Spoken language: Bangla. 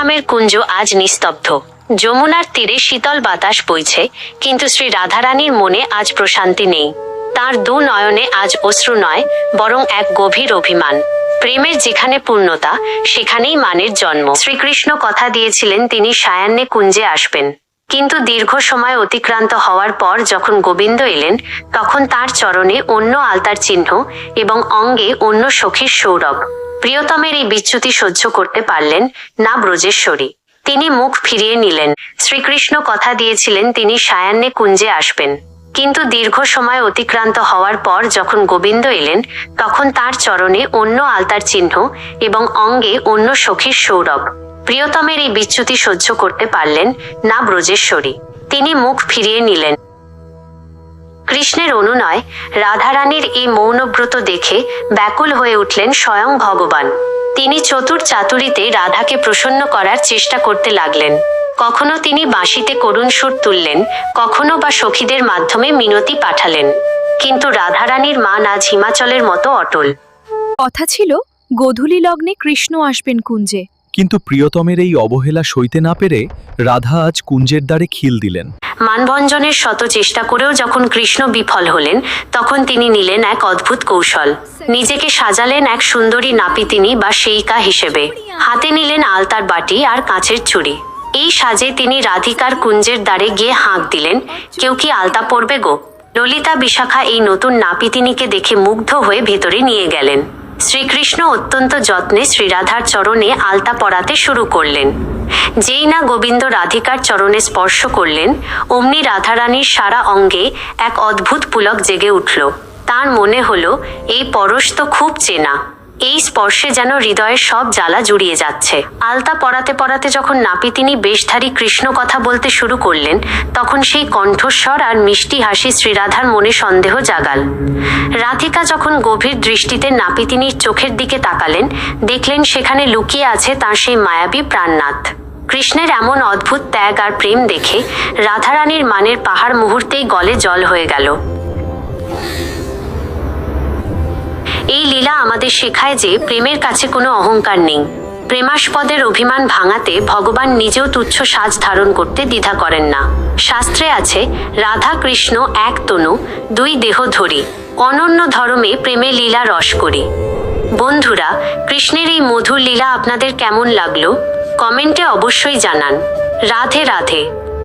নামের কুঞ্জ আজ নিস্তব্ধ। যমুনার তীরে শীতল বাতাস বইছে, কিন্তু শ্রী রাধারানীর মনে আজ প্রশান্তি নেই। তার দু নয়নে আজ অশ্রু নয়, বরং এক গভীর অভিমান। প্রেমের যেখানে পূর্ণতা, সেখানেই মানের জন্ম। শ্রীকৃষ্ণ কথা দিয়েছিলেন তিনি সায়াহ্নে কুঞ্জে আসবেন, কিন্তু দীর্ঘ সময় অতিক্রান্ত হওয়ার পর যখন গোবিন্দ এলেন, তখন তার চরণে অন্য আলতার চিহ্ন এবং অঙ্গে অন্য সখীর সৌরভ। প্রিয়তমের এই বিচ্যুতি সহ্য করতে পারলেন না ব্রজেশ্বরী। তিনি মুখ ফিরিয়ে নিলেন। শ্রীকৃষ্ণ কথা দিয়েছিলেন তিনি সায়াহ্নে কুঞ্জে আসবেন, কিন্তু দীর্ঘ সময় অতিক্রান্ত হওয়ার পর যখন গোবিন্দ এলেন, তখন তার চরণে অন্য আলতার চিহ্ন এবং অঙ্গে অন্য সখীর সৌরভ। প্রিয়তমের এই বিচ্যুতি সহ্য করতে পারলেন না ব্রজেশ্বরী। তিনি মুখ ফিরিয়ে নিলেন। কৃষ্ণের অনুনয়, রাধারানীর এই মৌনব্রত দেখে ব্যাকুল হয়ে উঠলেন স্বয়ং ভগবান। তিনি চতুর চাতুরিতে রাধাকে প্রসন্ন করার চেষ্টা করতে লাগলেন। কখনো তিনি বাঁশিতে করুণ সুর তুললেন, কখনো বা সখীদের মাধ্যমে মিনতি পাঠালেন, কিন্তু রাধারানীর মান আজ হিমাচলের মতো অটল। কথা ছিল গোধূলি লগ্নে কৃষ্ণ আসবেন কুঞ্জে, কিন্তু প্রিয়তমের এই অবহেলা সইতে না পেরে রাধা আজ কুঞ্জের দ্বারে খিল দিলেন। মানভঞ্জনের শত চেষ্টা করেও যখন কৃষ্ণ বিফল হলেন, তখন তিনি নিলেন এক অদ্ভুত কৌশল। নিজেকে সাজালেন এক সুন্দরী নাপিতিনী বা সেইকা হিসেবে। হাতে নিলেন আলতার বাটি আর কাঁচের ছুরি। এই সাজে তিনি রাধিকার কুঞ্জের দ্বারে গিয়ে হাঁক দিলেন, কেউ কি আলতা পরবে গো? ললিতা বিশাখা এই নতুন নাপিতিনীকে দেখে মুগ্ধ হয়ে ভেতরে নিয়ে গেলেন। শ্রীকৃষ্ণ অত্যন্ত যত্নে শ্রীরাধার চরণে আলতা পরাতে শুরু করলেন। যেই না গোবিন্দ রাধিকার চরণে স্পর্শ করলেন, অমনি রাধারানীর সারা অঙ্গে এক অদ্ভুত পুলক জেগে উঠল। তার মনে হলো এই পরশ তো খুব চেনা। এই স্পর্শে যেন হৃদয়ের সব জ্বালা জুড়িয়ে যাচ্ছে। আলতা পরাতে পরাতে যখন নাপিতিনী বেশধারী কৃষ্ণ কথা বলতে শুরু করলেন, তখন সেই কণ্ঠস্বর আর মিষ্টি হাসি শ্রীরাধার মনে সন্দেহ জাগাল। রাধিকা যখন গভীর দৃষ্টিতে নাপিতিনীর চোখের দিকে তাকালেন, দেখলেন সেখানে লুকিয়ে আছে তার সেই মায়াবী প্রাণনাথ। কৃষ্ণের এমন অদ্ভুত ত্যাগ আর প্রেম দেখে রাধারানীর মানের পাহাড় মুহূর্তেই গলে জল হয়ে গেল। এই লীলা আমাদের শেখায় যে প্রেমের কাছে কোনো অহংকার নেই। প্রেমাস্পদের অভিমান ভাঙাতে ভগবান নিজেও তুচ্ছ সাজ ধারণ করতে দ্বিধা করেন না। শাস্ত্রে আছে, রাধা কৃষ্ণ এক তনু, দুই দেহ ধরি, অনন্য ধর্মে প্রেমে লীলা রস করি। বন্ধুরা, কৃষ্ণের এই মধুর লীলা আপনাদের কেমন লাগলো? কমেন্টে অবশ্যই জানান। রাধে রাধে।